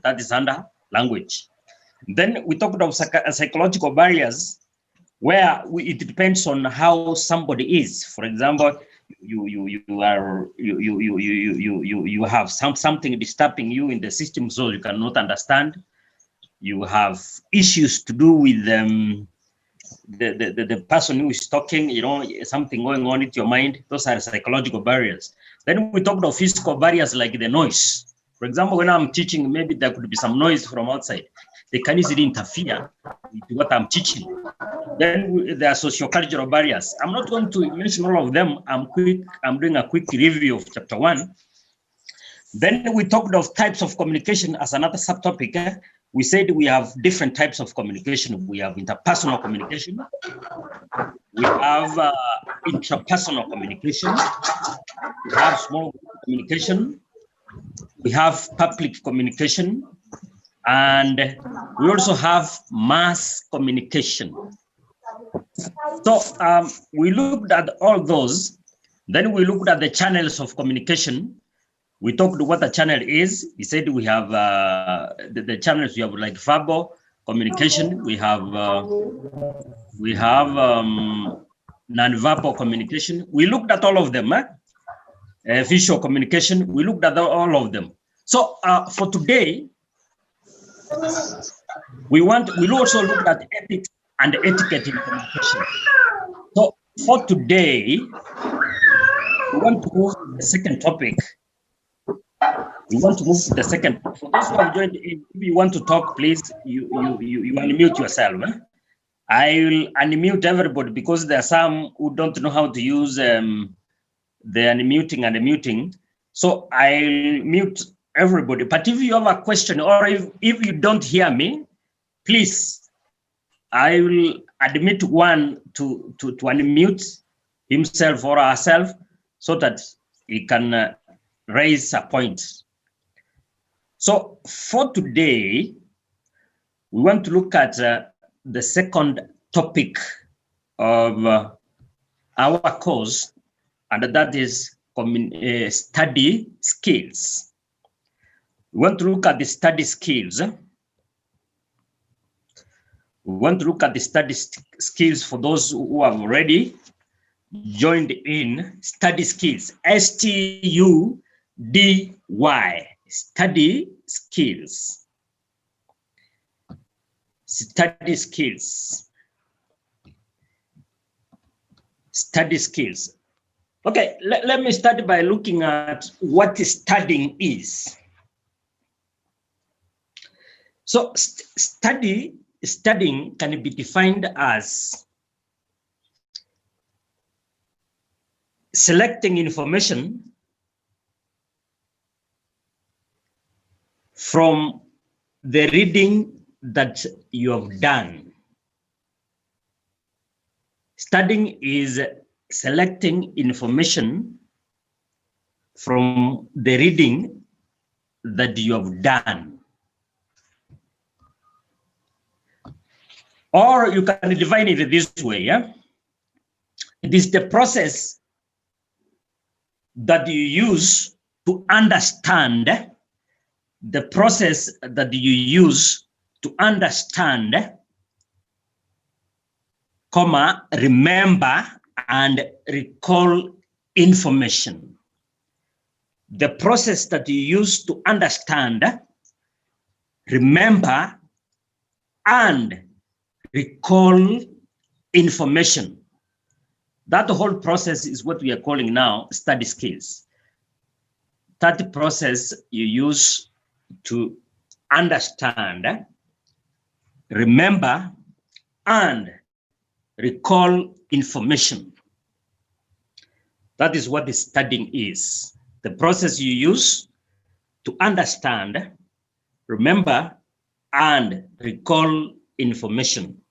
that is under language. Then we talked about psychological barriers, where it depends on how somebody is. For example, you have something disturbing you in the system, so you cannot understand. You have issues to do with the person who is talking, you know, something going on in your mind. Those are psychological barriers. Then we talked of physical barriers like the noise. For example, when I'm teaching, maybe there could be some noise from outside. They can easily interfere with what I'm teaching. Then there are socio-cultural barriers. I'm not going to mention all of them. I'm doing a quick review of chapter 1. Then we talked of types of communication as another subtopic. We said we have different types of communication. We have interpersonal communication. We have intrapersonal communication. We have small communication. We have public communication. And we also have mass communication. So we looked at all those. Then we looked at the channels of communication. We talked what a channel is. He said we have the channels. We have like verbal communication. We have non-verbal communication. We looked at all of them. Visual communication. We looked at all of them. So for today, we'll also look at ethics and etiquette in communication. So for today, we want to move to the second topic. We want to move to the second. For those who have joined, if you want to talk, please, you unmute yourself. I will unmute everybody because there are some who don't know how to use the unmuting and the muting. So I'll mute everybody. But if you have a question or if you don't hear me, please, I will admit one to unmute himself or herself so that he can raise a point. So for today, we want to look at the second topic of our course, and that is study skills. We want to look at the study skills. We want to look at the study skills for those who have already joined in. Study skills, S-T-U-D-Y, study skills. Study skills. Study skills. Okay, let me start by looking at what studying is. So studying can be defined as selecting information from the reading that you have done. Studying is selecting information from the reading that you have done. Or you can define it this way, yeah? It is the process that you use to understand, the process that you use to understand, comma, remember and recall information. The process that you use to understand, remember and recall information. That whole process is what we are calling now study skills. That process you use to understand, remember, and recall information. That is what the studying is. The process you use to understand, remember, and recall information.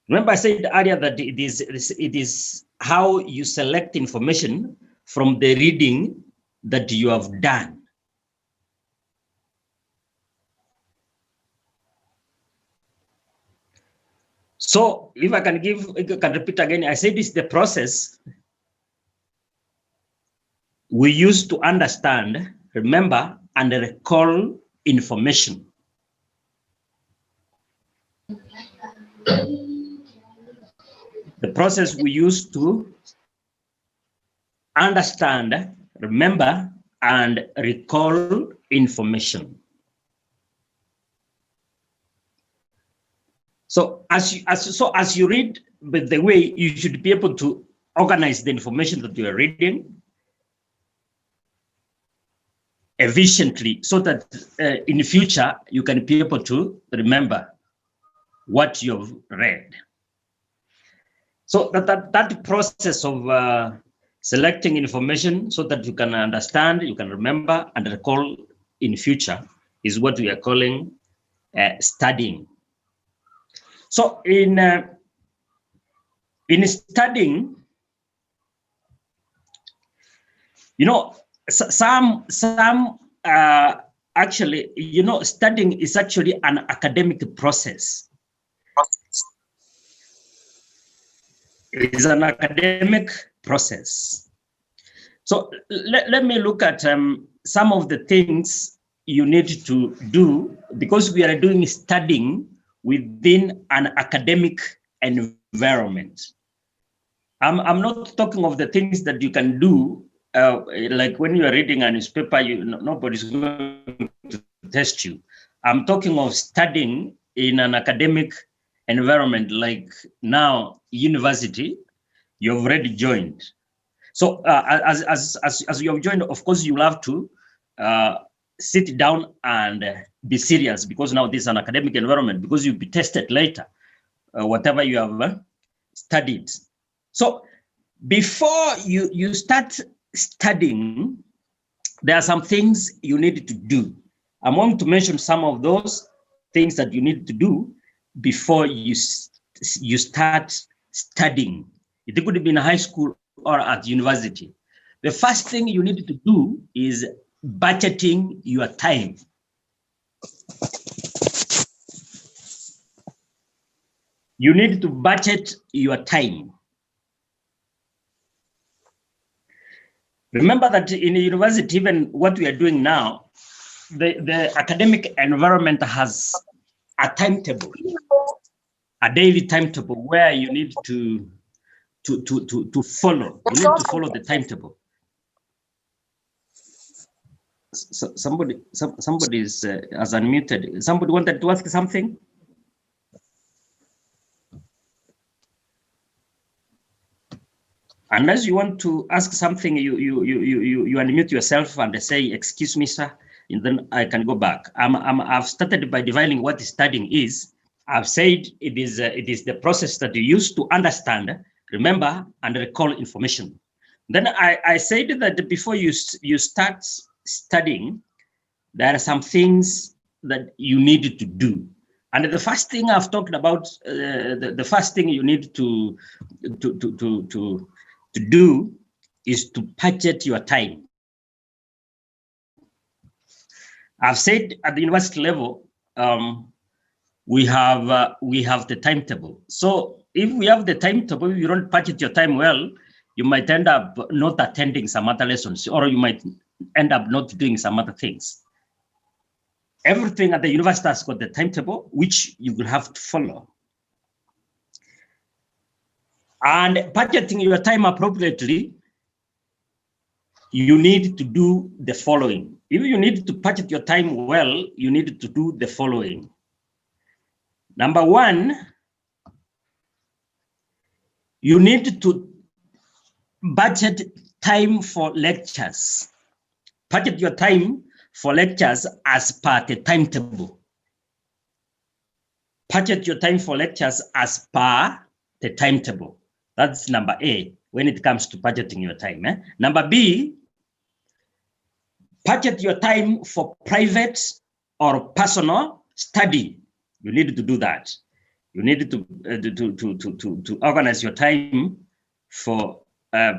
Remember I said earlier that it is how you select information from the reading that you have done. So if I can repeat again, I said it's the process we use to understand, remember, and recall information. The process we use to understand, remember, and recall information. So as you read, but the way you should be able to organize the information that you are reading efficiently, so that in the future you can be able to remember what you've read. So that process of selecting information so that you can understand, you can remember, and recall in future is what we are calling studying. So in studying, you know, some actually, you know, studying is actually an academic process. It is an academic process. So let me look at some of the things you need to do, because we are doing studying within an academic environment. I'm not talking of the things that you can do like when you are reading a newspaper, nobody's going to test you. I'm talking of studying in an academic environment, like now university, you've already joined. So as you have joined, of course, you'll have to sit down and be serious, because now this is an academic environment, because you'll be tested later, whatever you have studied. So before you start studying, there are some things you need to do. I'm going to mention some of those things that you need to do before you start studying. It could be in high school or at university. The first thing you need to do is budgeting your time. You need to budget your time. Remember that in university, even what we are doing now, the academic environment has a timetable, a daily timetable where you need to follow. You need to follow the timetable. So somebody is has unmuted. Somebody wanted to ask something. Unless you want to ask something, you unmute yourself and say, "Excuse me, sir," and then I can go back. I've started by defining what studying is. I've said it is the process that you use to understand, remember, and recall information. Then I said that before you start studying, there are some things that you need to do. And the first thing I've talked about, the first thing you need to do is to budget your time. I've said at the university level, we have the timetable. So if we have the timetable, you don't budget your time well, you might end up not attending some other lessons, or you might end up not doing some other things. Everything at the university has got the timetable, which you will have to follow. And budgeting your time appropriately, you need to do the following. If you need to budget your time well, you need to do the following. Number one, you need to budget time for lectures. Budget your time for lectures as per the timetable. Budget your time for lectures as per the timetable. That's number A when it comes to budgeting your time. Number B, budget your time for private or personal study. You need to do that. You need to organize your time for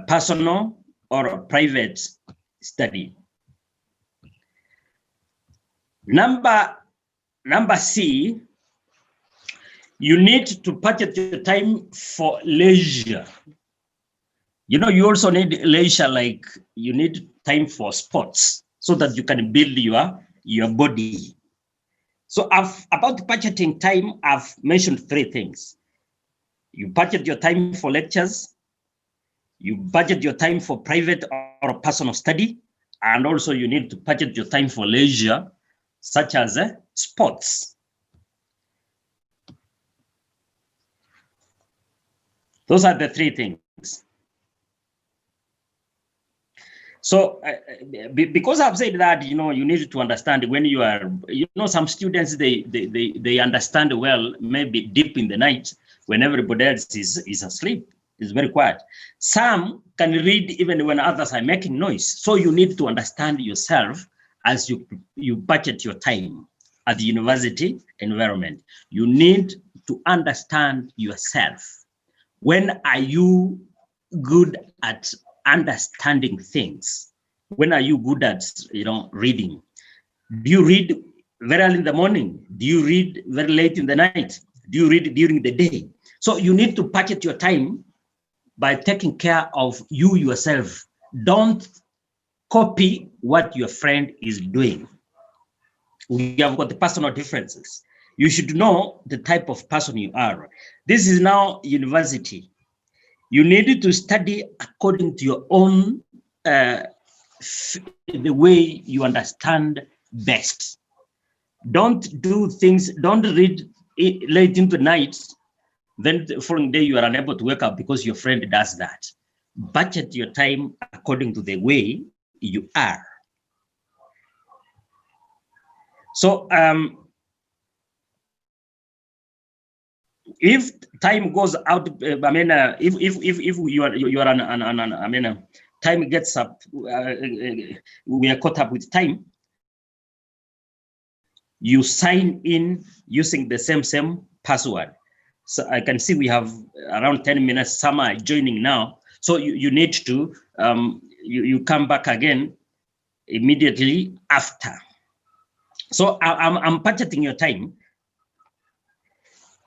personal or private study. Number C, you need to budget your time for leisure. You know, you also need leisure, like you need time for sports so that you can build your your body. So about budgeting time, I've mentioned 3 things. You budget your time for lectures, you budget your time for private or personal study, and also you need to budget your time for leisure, such as sports. Those are the 3 things. So because I've said that, you need to understand when you are, some students, they understand well, maybe deep in the night when everybody else is asleep, is very quiet. Some can read even when others are making noise. So you need to understand yourself as you budget your time at the university environment. You need to understand yourself. When are you good at understanding things? When are you good at reading? Do you read very early in the morning? Do you read very late in the night? Do you read during the day? So you need to budget your time by taking care of you yourself. Don't copy what your friend is doing. We have got the personal differences. You should know the type of person you are. This is now university. You need to study according to your own, the way you understand best. Don't do things, don't read late into the night, then the following day you are unable to wake up because your friend does that. Budget your time according to the way you are. So if time goes out, if you are time gets up, we are caught up with time. You sign in using the same password. So I can see we have around 10 minutes. Some are joining now. So you need to you come back again immediately after. So I'm budgeting your time.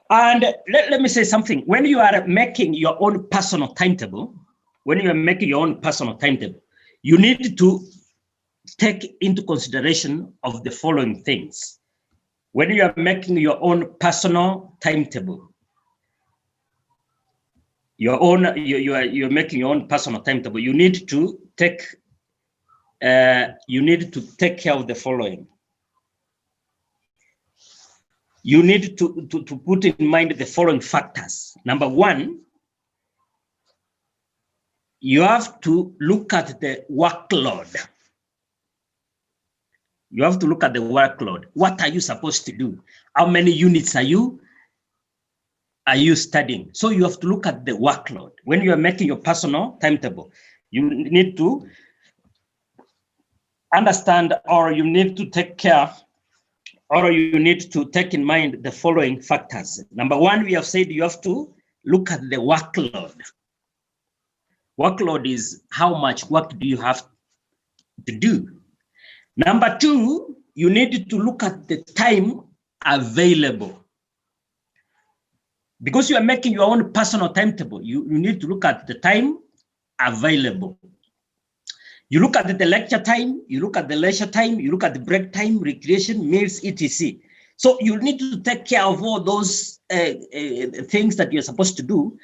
And let me say something. When you are making your own personal timetable, you need to take into consideration of the following things. When you are making your own personal timetable, you're making your own personal timetable, you need to take care of the following. You need to put in mind the following factors. Number 1, you have to look at the workload. You have to look at the workload. What are you supposed to do? How many units are you studying? So you have to look at the workload. When you are making your personal timetable, you need to understand, or you need to take care, or you need to take in mind the following factors. Number 1, we have said you have to look at the workload. Workload is how much work do you have to do. Number 2, you need to look at the time available. Because you are making your own personal timetable, you need to look at the time available. You look at the lecture time, you look at the leisure time, you look at the break time, recreation, meals, etc. So you need to take care of all those things that you're supposed to do.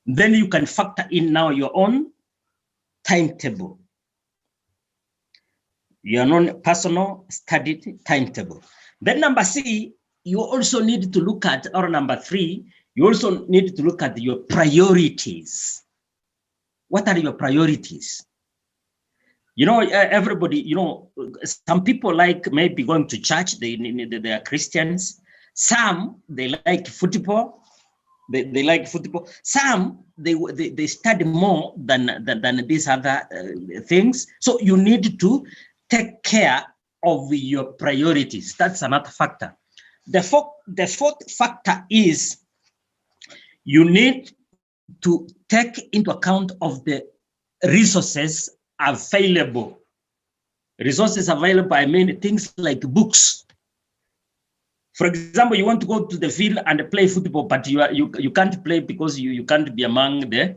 Then you can factor in now your own timetable, your own personal study timetable. Then number 3, you also need to look at, or number 3, you also need to look at your priorities. What are your priorities? Everybody, some people like maybe going to church, they are Christians. Some, they like football. They like football. Some, they study more than these other things. So you need to take care of your priorities. That's another factor. The fourth factor is you need to take into account of the resources available. Resources available, I mean things like books. For example, you want to go to the field and play football, but you can't play because you can't be among the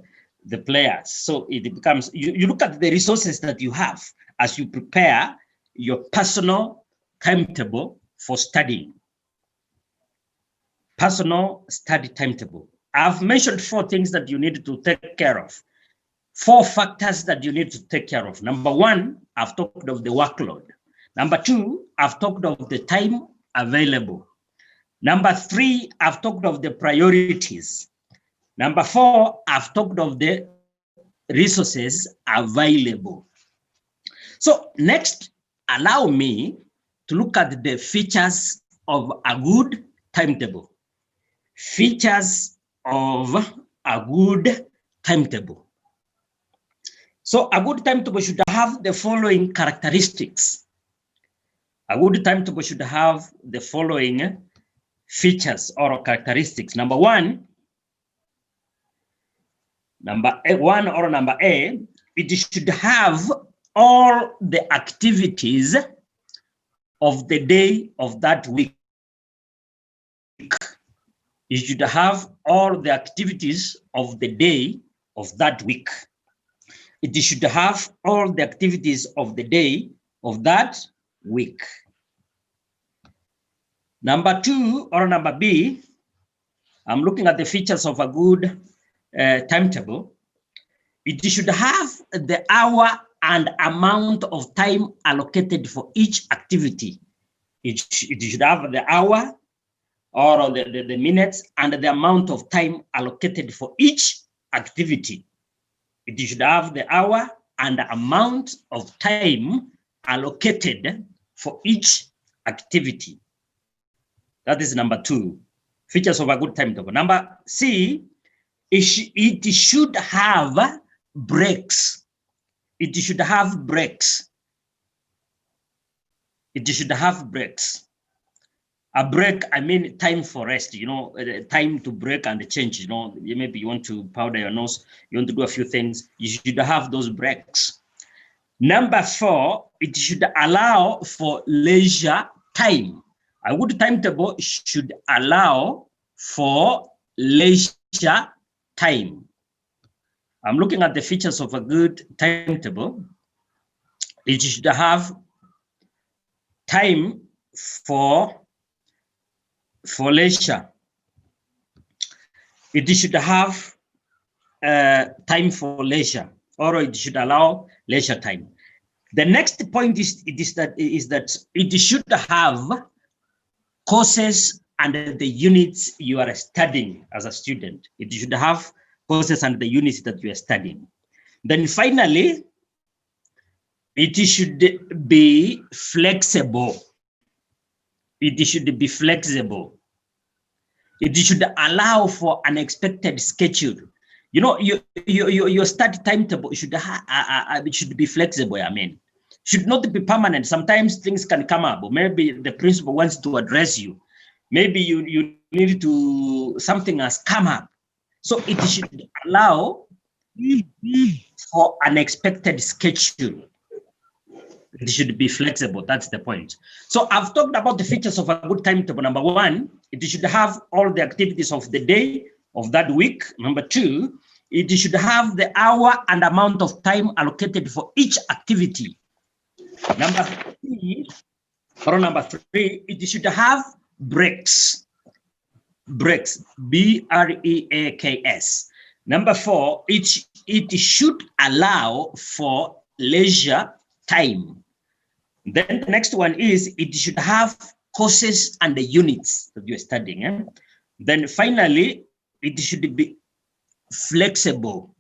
players. So it becomes, you look at the resources that you have as you prepare your personal timetable for studying. Personal study timetable. I've mentioned 4 things that you need to take care of. 4 factors that you need to take care of. Number 1, I've talked of the workload. Number 2, I've talked of the time available. Number 3, I've talked of the priorities. Number 4, I've talked of the resources available. So next, allow me to look at the features of a good timetable. Features of a good timetable. So a good timetable should have the following characteristics. A good timetable should have the following features or characteristics. Number 1, number A, it should have all the activities of the day of that week. You should have all the activities of the day of that week. It should have all the activities of the day of that week. Number 2 or number B, I'm looking at the features of a good timetable. It should have the hour and amount of time allocated for each activity. It should have the hour or the minutes and the amount of time allocated for each activity. It should have the hour and the amount of time allocated for each activity. That is number 2, features of a good timetable. Number C, it should have breaks. It should have breaks. It should have breaks. A break, I mean time for rest, you know, time to break and change, you know, maybe you want to powder your nose, you want to do a few things, you should have those breaks. Number 4, it should allow for leisure time. A good timetable should allow for leisure time. I'm looking at the features of a good timetable. It should have time for leisure. It should have time for leisure, or it should allow leisure time. The next point is that it should have courses and the units you are studying as a student. It should have courses and the units that you are studying. Then finally, it should be flexible. It should be flexible. It should allow for unexpected schedule. You know, your study timetable should it should be flexible. I mean, should not be permanent. Sometimes things can come up, or maybe the principal wants to address you. Maybe you need to, something has come up. So it should allow for unexpected schedule. It should be flexible. That's the point. So I've talked about the features of a good timetable. Number 1, it should have all the activities of the day of that week. Number 2, it should have the hour and amount of time allocated for each activity. Number 3, it should have breaks. Breaks, B-R-E-A-K-S. Number 4, it should allow for leisure time. Then the next one is it should have courses and the units that you're studying. Then finally, it should be flexible.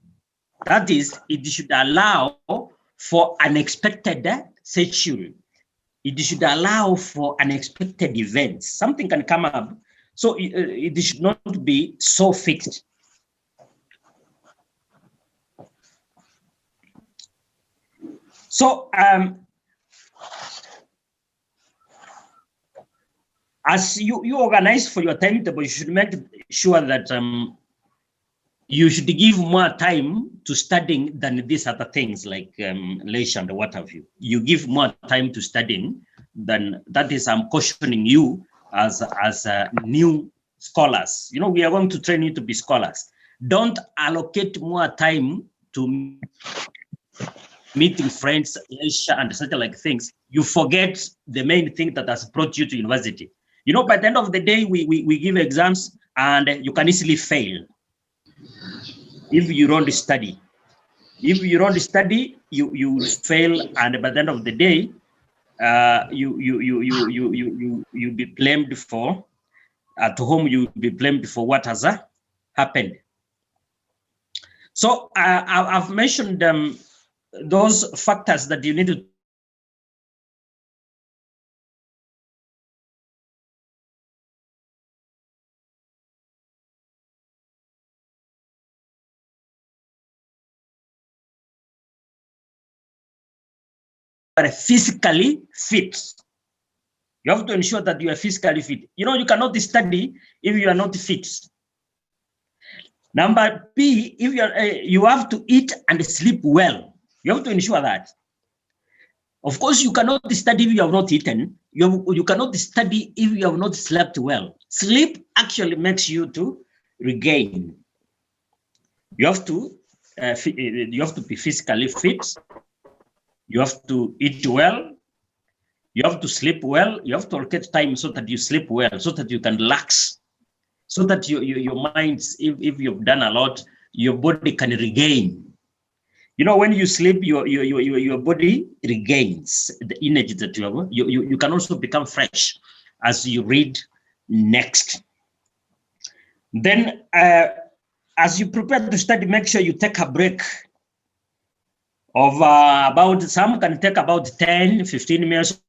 That is, it should allow for unexpected schedule. It should allow for unexpected events. Something can come up, so it should not be so fixed. So as you organize for your timetable, you should make sure that you should give more time to studying than these other things like leisure and what have you. You give more time to studying than that. Is I'm cautioning you as new scholars. You know, we are going to train you to be scholars. Don't allocate more time to meeting friends, leisure, and such like things, you forget the main thing that has brought you to university. You know, by the end of the day, we give exams and you can easily fail if you don't study. If you don't study, you will fail, and by the end of the day, you be blamed for at home. You be blamed for what has happened. So I've mentioned those factors that you need to physically fit. You have to ensure that you are physically fit. You know, you cannot study if you are not fit. Number B, if you have to eat and sleep well. You have to ensure that. Of course, you cannot study if you have not eaten. You cannot study if you have not slept well. Sleep actually makes you to regain. You have to be physically fit. You have to eat well. You have to sleep well. You have to allocate time so that you sleep well, so that you can relax, so that your minds, if you've done a lot, your body can regain. You know, when you sleep, your body regains the energy that you have. You can also become fresh as you read next. Then, as you prepare to study, make sure you take a break of about, some can take about 10, 15 minutes.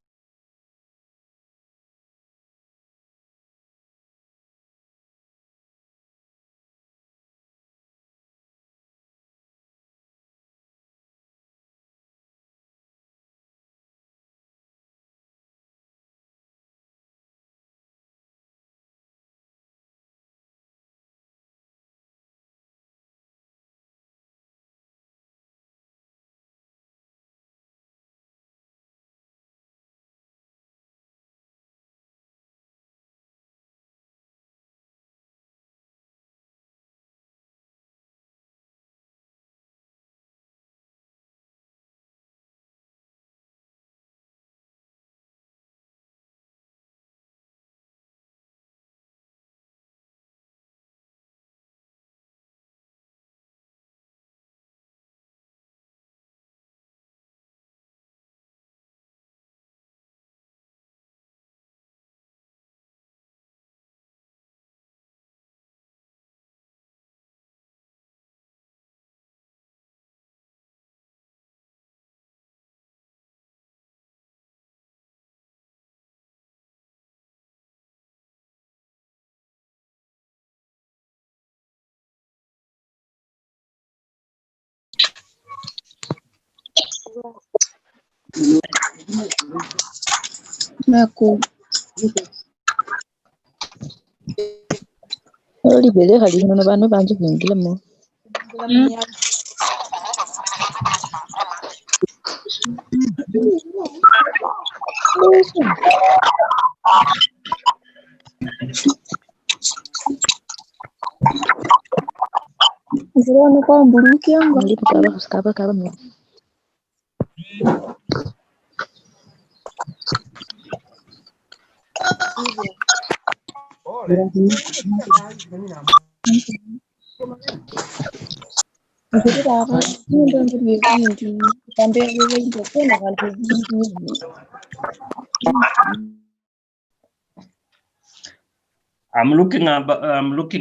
I'm looking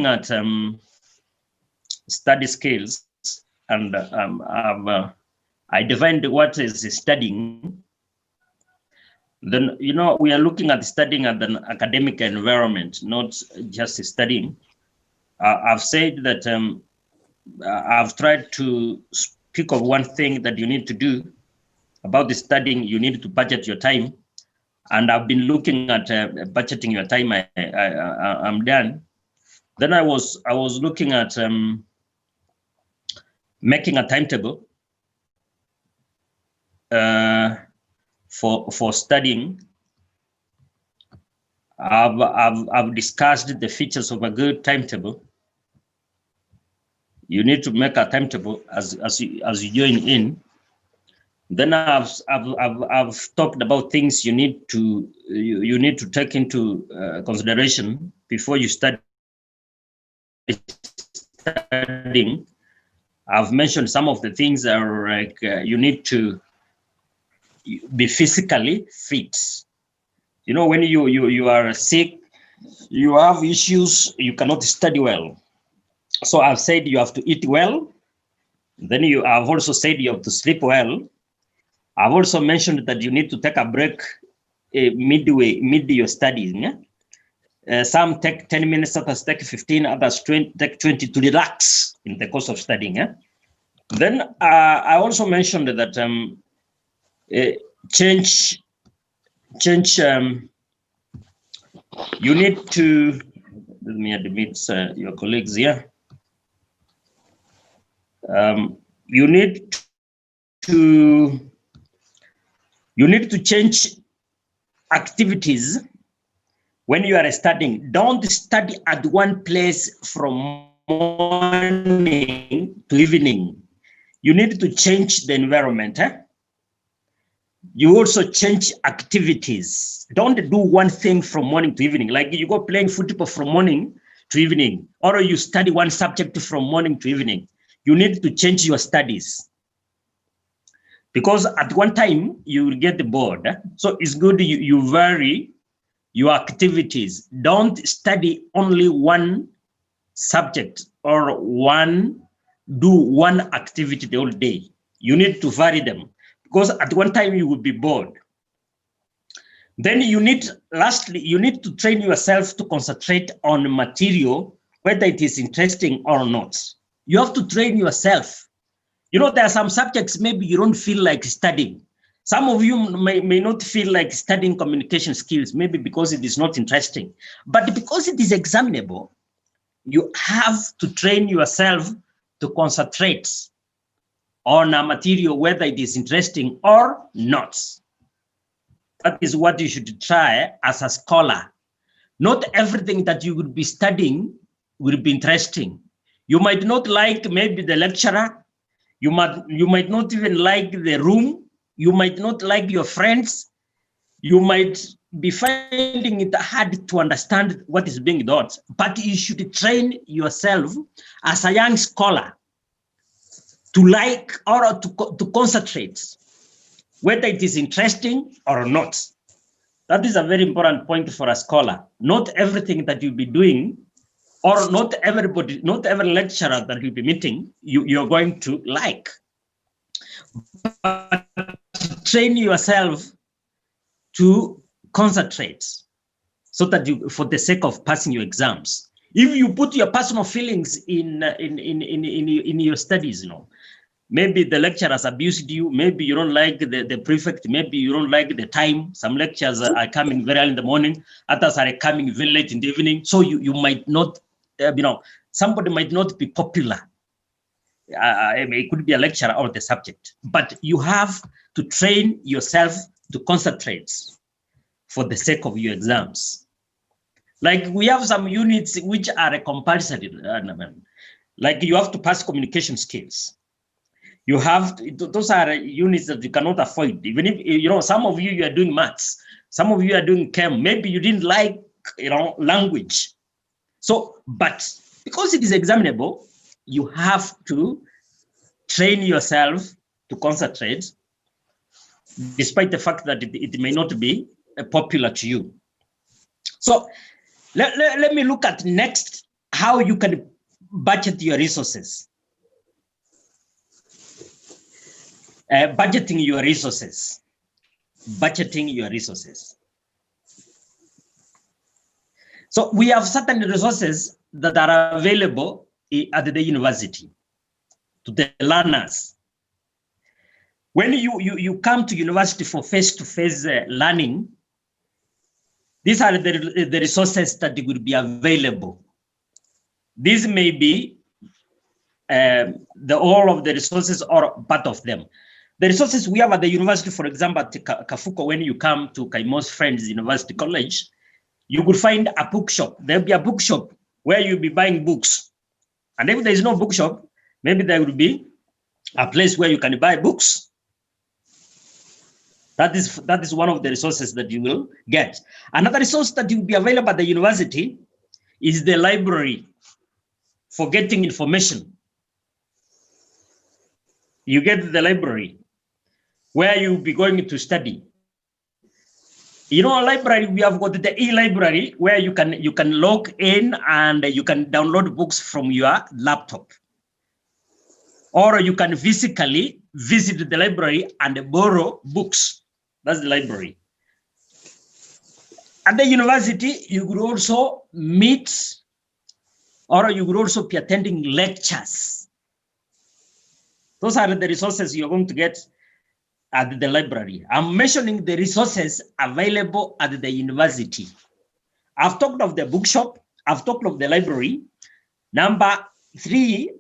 at study skills, and I defined what is studying. Then, you know, we are looking at studying at an academic environment, not just studying. I've said that I've tried to speak of one thing that you need to do about the studying. You need to budget your time, and I've been looking at budgeting your time. I'm done. Then I was looking at making a timetable for studying. I've discussed the features of a good timetable. You need to make a timetable as you join in. Then I've talked about things you need to take into consideration before you start studying. I've mentioned some of the things that are like you need to be physically fit. You know, when you are sick, you have issues, you cannot study well. So I've said you have to eat well. Then I've also said you have to sleep well. I've also mentioned that you need to take a break mid your studying. Yeah? Some take 10 minutes, others take 15, others take 20 to relax in the course of studying. Yeah? Then I also mentioned that change. You need to, let me admit your colleagues here. You need to change activities when you are studying. Don't study at one place from morning to evening. You need to change the environment. You also change activities. Don't do one thing from morning to evening. Like you go playing football from morning to evening, or you study one subject from morning to evening. You need to change your studies, because at one time you will get bored. So it's good you vary your activities. Don't study only one subject or do one activity the whole day. You need to vary them, because at one time you will be bored. Then lastly, you need to train yourself to concentrate on material, whether it is interesting or not. You have to train yourself. You know, there are some subjects maybe you don't feel like studying. Some of you may not feel like studying communication skills, maybe because it is not interesting. But because it is examinable, you have to train yourself to concentrate on a material, whether it is interesting or not. That is what you should try as a scholar. Not everything that you would be studying will be interesting. You might not like maybe the lecturer. You might not even like the room. You might not like your friends. You might be finding it hard to understand what is being taught, but you should train yourself as a young scholar to like or to concentrate, whether it is interesting or not. That is a very important point for a scholar. Not everything that you'll be doing, or not every lecturer that you'll be meeting, you're going to like. But train yourself to concentrate, so that for the sake of passing your exams. If you put your personal feelings in your studies, maybe the lecturer has abused you, maybe you don't like the prefect, maybe you don't like the time. Some lecturers are coming very early in the morning, others are coming very late in the evening. So you might not, somebody might not be popular. It could be a lecturer or the subject, but you have to train yourself to concentrate for the sake of your exams. Like we have some units which are compulsory, like you have to pass communication skills. You have those are units that you cannot avoid. Even if some of you are doing maths, some of you are doing chem. Maybe you didn't like language. So, but because it is examinable, you have to train yourself to concentrate, despite the fact that it may not be popular to you. So let me look at next how you can budget your resources. Budgeting your resources. Budgeting your resources. So we have certain resources that are available at the university to the learners. When you come to university for face-to-face learning, these are the resources that will be available. These may be all of the resources or part of them. The resources we have at the university, for example, at Kafuko, when you come to Kaimo's Friends University College, you could find a bookshop. There'll be a bookshop where you'll be buying books. And if there is no bookshop, maybe there will be a place where you can buy books. That is one of the resources that you will get. Another resource that will be available at the university is the library for getting information. You get the library where you'll be going to study. You know, a library, we have got the e-library where you can log in and you can download books from your laptop. Or you can physically visit the library and borrow books. That's the library. At the university, you could also meet, or you could also be attending lectures. Those are the resources you're going to get at the library. I'm mentioning the resources available at the university. I've talked of the bookshop, I've talked of the library. Number 3,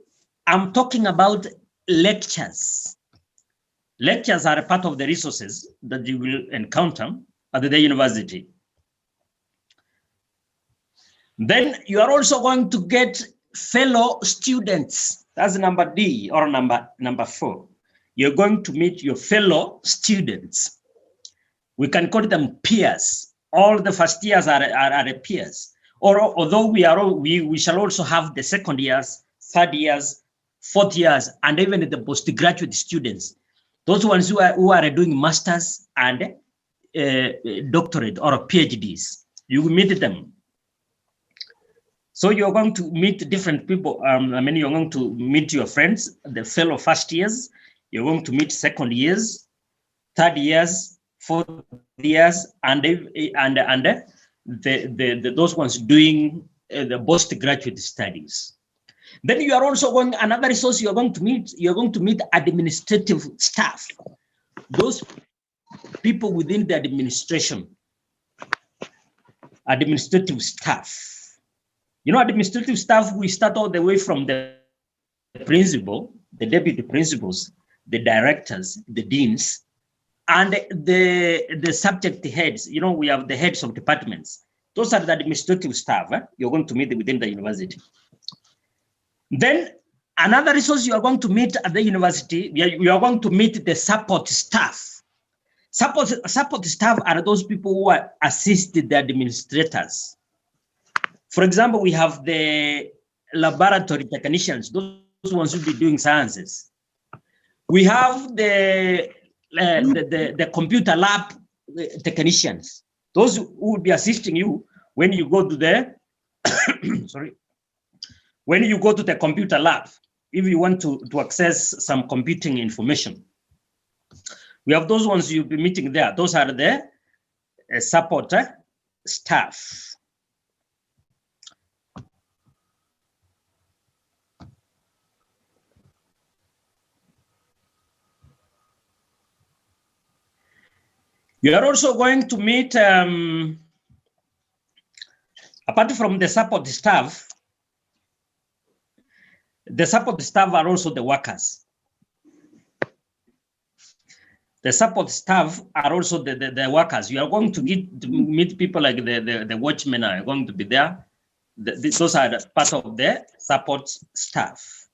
I'm talking about lectures. Lectures are a part of the resources that you will encounter at the university. Then you are also going to get fellow students. That's number D, or number 4. You're going to meet your fellow students. We can call them peers. All the first years are peers. Or although we shall also have the second years, third years, fourth years, and even the postgraduate students. Those ones who are doing masters and doctorate or PhDs. You will meet them. So you're going to meet different people. You're going to meet your friends, the fellow first years. You're going to meet second years, third years, fourth years, and those ones doing the postgraduate studies. Then you are also going, another resource you're going to meet administrative staff. Those people within the administration, administrative staff. You know, administrative staff, we start all the way from the principal, the deputy principals, the directors, the deans, and the subject heads. You know, we have the heads of departments. Those are the administrative staff you're going to meet within the university. Then another resource you are going to meet at the university, you are going to meet the support staff. Support staff are those people who assist the administrators. For example, we have the laboratory technicians, those ones who be doing sciences. We have the computer lab technicians, those who will be assisting you when you go to the when you go to the computer lab, if you want to access some computing information. We have those ones you'll be meeting there. Those are the support staff. You are also going to meet, apart from the support staff are also the workers. The support staff are also the workers. You are going to meet people like the watchmen are going to be there. Those are part of the support staff.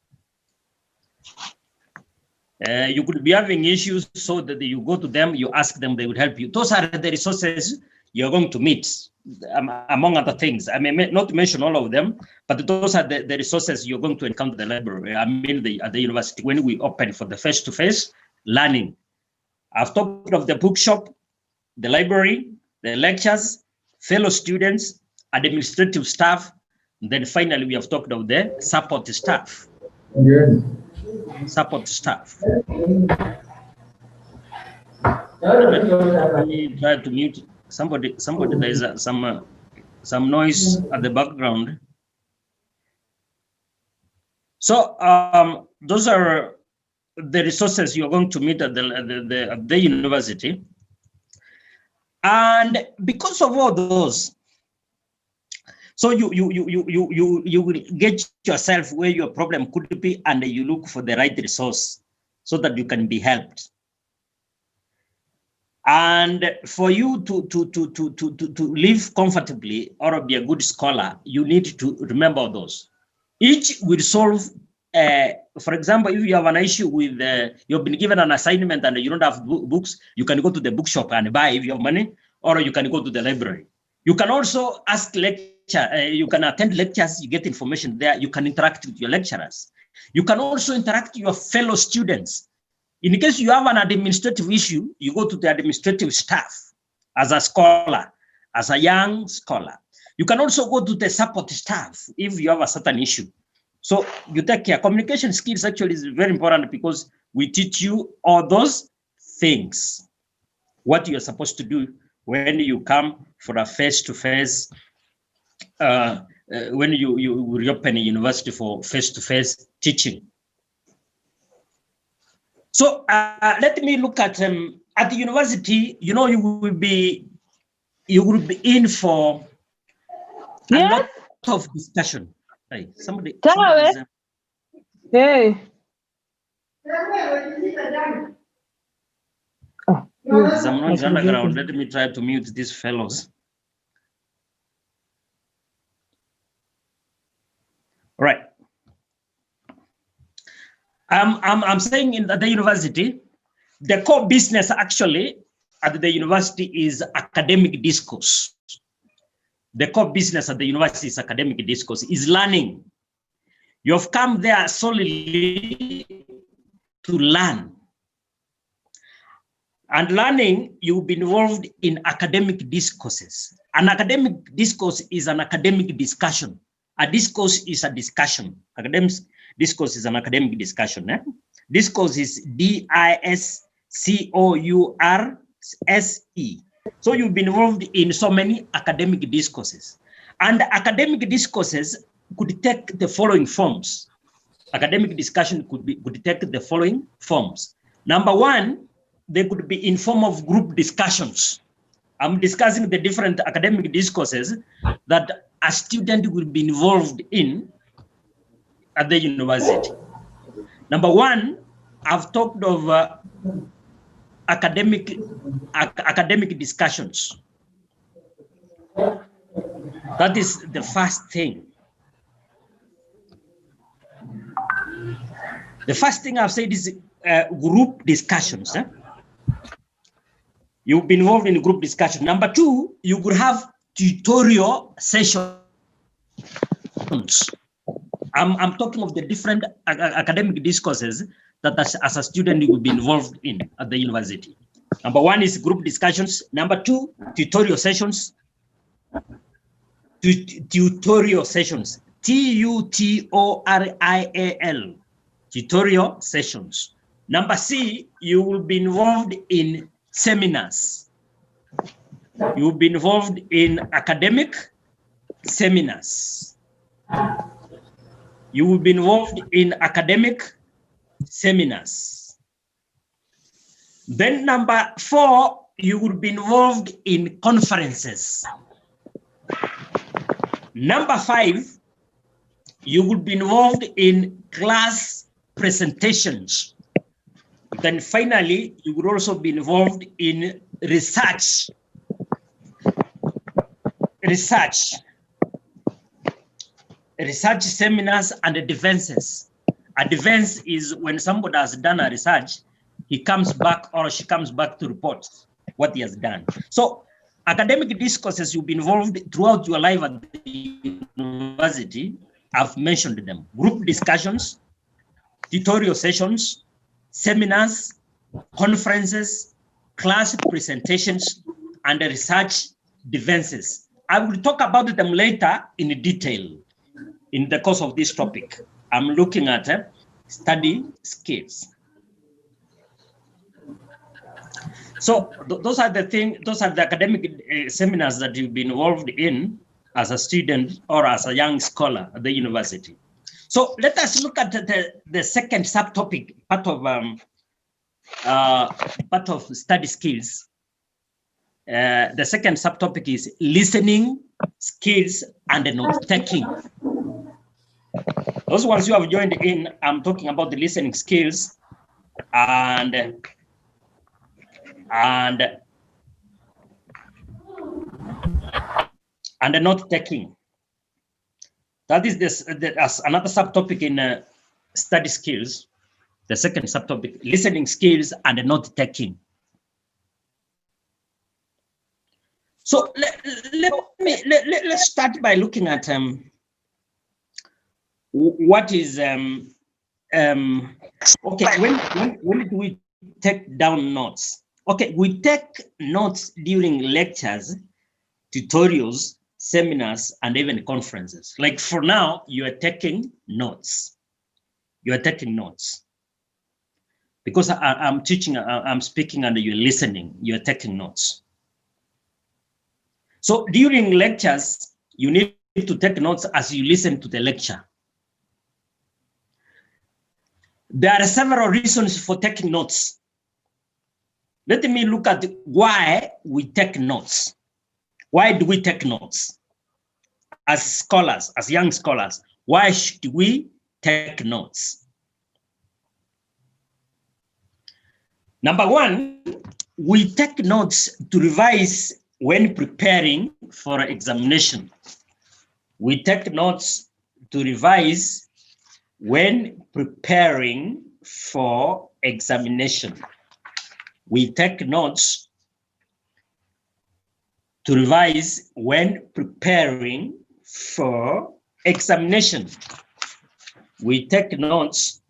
You could be having issues, so that you go to them, you ask them, they will help you. Those are the resources you're going to meet, among other things. I may not mention all of them, but those are the resources you're going to encounter at the library, at the university, when we open for the face-to-face learning. I've talked of the bookshop, the library, the lectures, fellow students, administrative staff, and then finally we have talked of the support staff. Yeah. Support staff. Let me try to mute somebody. There is some noise at the background. So those are the resources you're going to meet at the university. And because of all those, so you will get yourself where your problem could be, and you look for the right resource so that you can be helped. And for you to live comfortably or be a good scholar, you need to remember those. Each will solve for example, if you have an issue with, you've been given an assignment and you don't have books, you can go to the bookshop and buy if you have money, or you can go to the library. You can also ask lecture, you can attend lectures, you get information there, you can interact with your lecturers. You can also interact with your fellow students. In case you have an administrative issue, you go to the administrative staff as a scholar, as a young scholar. You can also go to the support staff if you have a certain issue. So you take care. Communication skills actually is very important because we teach you all those things, what you're supposed to do when you come for a face-to-face, when you reopen a university for face-to-face teaching. So let me look at the university. You know, you will be in for a lot of discussion. Hey, somebody hey. Some noise underground. Let me try to mute these fellows. All right. I'm saying in the university, the core business actually at the university is academic discourse. The core business at the university is academic discourse, is learning. You've come there solely to learn. And learning, you'll be involved in academic discourses. An academic discourse is an academic discussion. A discourse is a discussion. Academic discourse is an academic discussion. Discourse is D-I-S-C-O-U-R-S-E. So you've been involved in so many academic discourses. And academic discourses could take the following forms. Academic discussion could take the following forms. Number one, they could be in form of group discussions. I'm discussing the different academic discourses that a student will be involved in at the university. Number one, I've talked of academic discussions. That is the first thing. The first thing I've said is group discussions. You'll be involved in group discussion. Number two, you could have tutorial sessions. I'm talking of the different academic discourses that as a student you will be involved in at the university. Number one is group discussions. Number two, tutorial sessions. Tutorial sessions. T-U-T-O-R-I-A-L. Tutorial sessions. Number C, you will be involved in seminars. You will be involved in academic seminars. You will be involved in academic seminars. Then number four, you will be involved in conferences. Number five, you will be involved in class presentations. Then finally, you will also be involved in research. Research seminars and defenses. A defense is when somebody has done a research, he comes back or she comes back to report what he has done. So academic discourses you'll be involved throughout your life at the university. I've mentioned them. Group discussions, tutorial sessions, seminars, conferences, class presentations, and research defenses. I will talk about them later in detail in the course of this topic. I'm looking at study skills. So those are the things, those are the academic seminars that you've been involved in as a student or as a young scholar at the university. So let us look at the second subtopic, part of study skills. The second subtopic is listening skills and note-taking. Those ones who have joined in, I'm talking about the listening skills and the note-taking. That is this as another subtopic in study skills. The second subtopic, listening skills and note taking. So let's start by looking at what is okay, when do we take down notes? Okay, we take notes during lectures, tutorials, seminars, and even conferences. Like for now, you are taking notes. You are taking notes. Because I'm teaching, I'm speaking, and you're listening, you're taking notes. So during lectures, you need to take notes as you listen to the lecture. There are several reasons for taking notes. Let me look at why we take notes. Why do we take notes? As scholars, as young scholars, why should we take notes? Number one, we take notes to revise when preparing for examination. We take notes to revise when preparing for examination. We take notes to revise when preparing for examination. We take notes.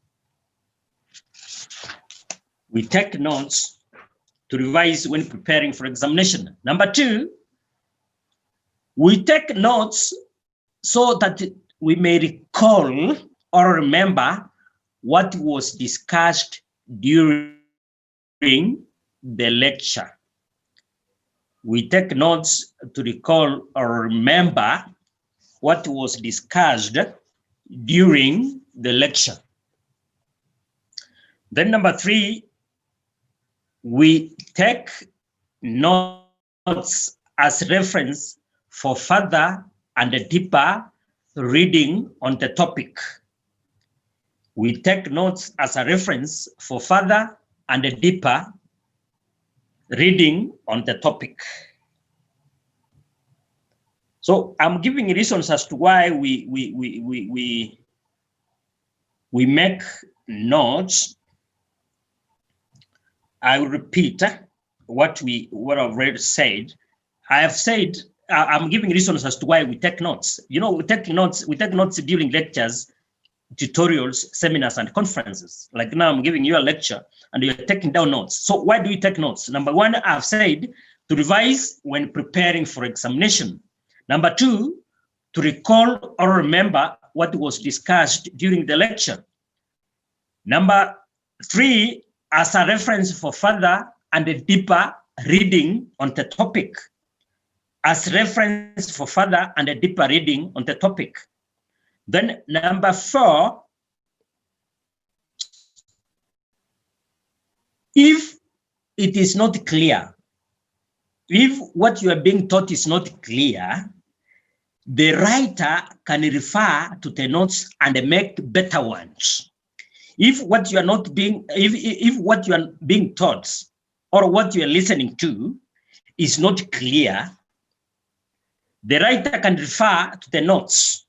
We take notes to revise when preparing for examination. Number two, we take notes so that we may recall or remember what was discussed during the lecture. We take notes to recall or remember what was discussed during the lecture. Then number three, we take notes as reference for further and deeper reading on the topic. We take notes as a reference for further and deeper reading on the topic. So I'm giving reasons as to why we make notes. I will repeat what I've already said. I have said I'm giving reasons as to why we take notes. You know, we take notes during lectures, tutorials, seminars, and conferences. Like now I'm giving you a lecture and you're taking down notes. So why do we take notes? Number one, I've said to revise when preparing for examination. Number two, to recall or remember what was discussed during the lecture. Number three, as a reference for further and deeper reading on the topic. As reference for further and deeper reading on the topic. Then number four, if it is not clear, if what you are being taught is not clear, the writer can refer to the notes and make better ones. If what you are not being, if what you are being taught or what you are listening to is not clear, the writer can refer to the notes.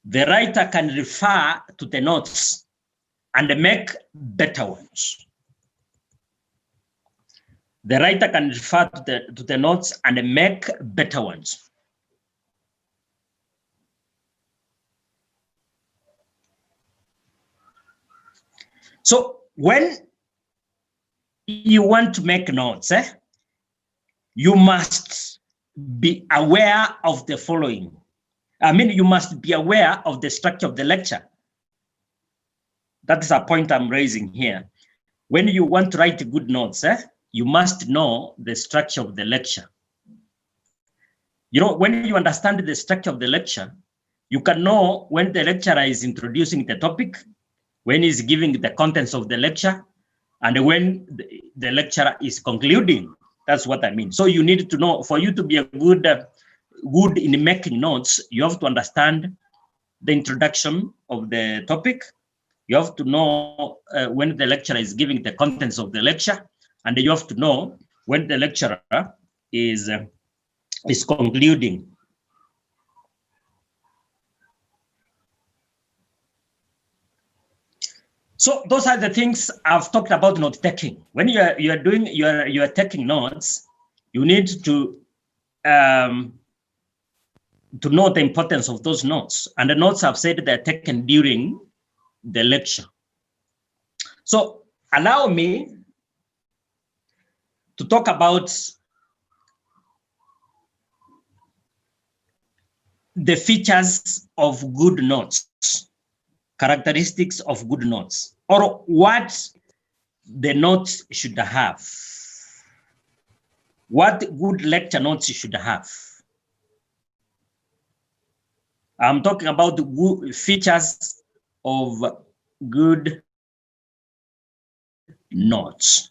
The writer can refer to the notes and make better ones. The writer can refer to the notes and make better ones. So when you want to make notes, you must be aware of the following. I mean, you must be aware of the structure of the lecture. That is a point I'm raising here. When you want to write good notes, you must know the structure of the lecture. You know, when you understand the structure of the lecture, you can know when the lecturer is introducing the topic, when he's giving the contents of the lecture, and when the lecturer is concluding. That's what I mean. So you need to know, for you to be a good in making notes, you have to understand the introduction of the topic. You have to know when the lecturer is giving the contents of the lecture, and you have to know when the lecturer is concluding. So those are the things I've talked about note taking. When you are taking notes, you need to know the importance of those notes. And the notes I've said they're taken during the lecture. So allow me to talk about the features of good notes, characteristics of good notes, or what the notes should have, what good lecture notes should have. I'm talking about the good features of good notes.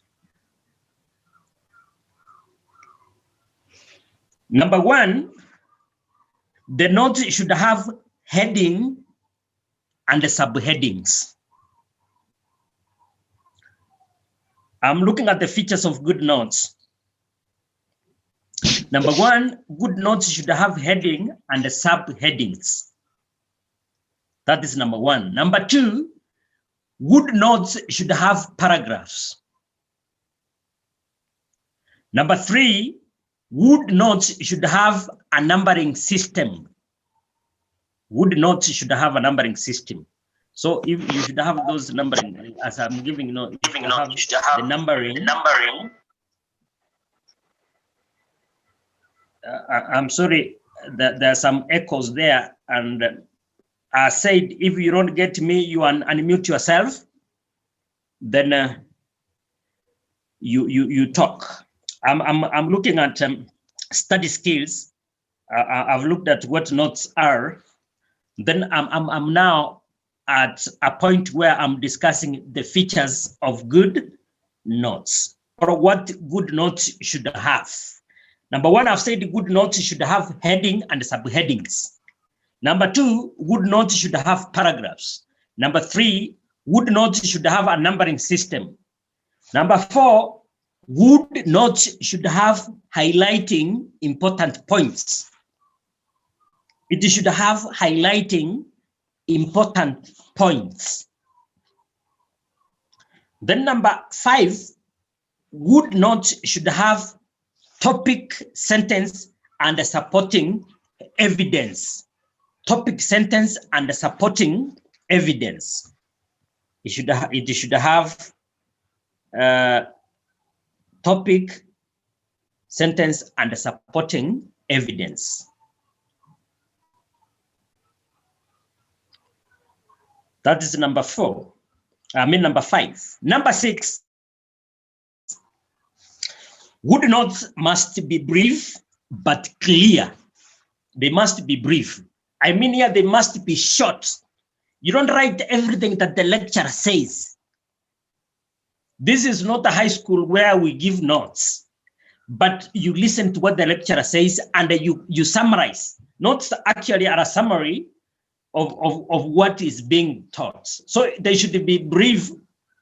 Number one, the notes should have heading and subheadings. I'm looking at the features of good notes. Number one, good notes should have heading and subheadings. That is number one. Number two, good notes should have paragraphs. Number three, good notes should have a numbering system. Good notes should have a numbering system. So if you should have those numbering, as I'm giving, you should have the numbering. I'm sorry that there are some echoes there, and I said if you don't get me, you unmute yourself. Then you talk. I'm looking at study skills. I've looked at what notes are. Then I'm now at a point where I'm discussing the features of good notes, or what good notes should have. Number one, I've said good notes should have heading and subheadings. Number two, good notes should have paragraphs. Number three, good notes should have a numbering system. Number four, good notes should have highlighting important points. It should have highlighting important points. Then number five, good notes should have topic, sentence, and supporting evidence. Topic, sentence, and supporting evidence. It should have topic, sentence, and supporting evidence. That is number four. Number five. Number six, good notes must be brief but clear. They must be brief. I mean here they must be short. You don't write everything that the lecturer says. This is not a high school where we give notes, but you listen to what the lecturer says and you summarize. Notes actually are a summary of what is being taught. So they should be brief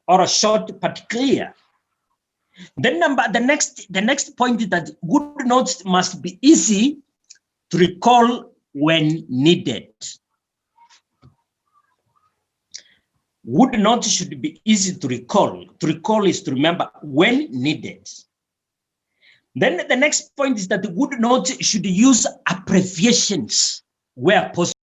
or short but clear. Then the next point is that good notes must be easy to recall when needed. Good notes should be easy to recall. To recall is to remember when needed. Then the next point is that the good notes should use abbreviations where possible.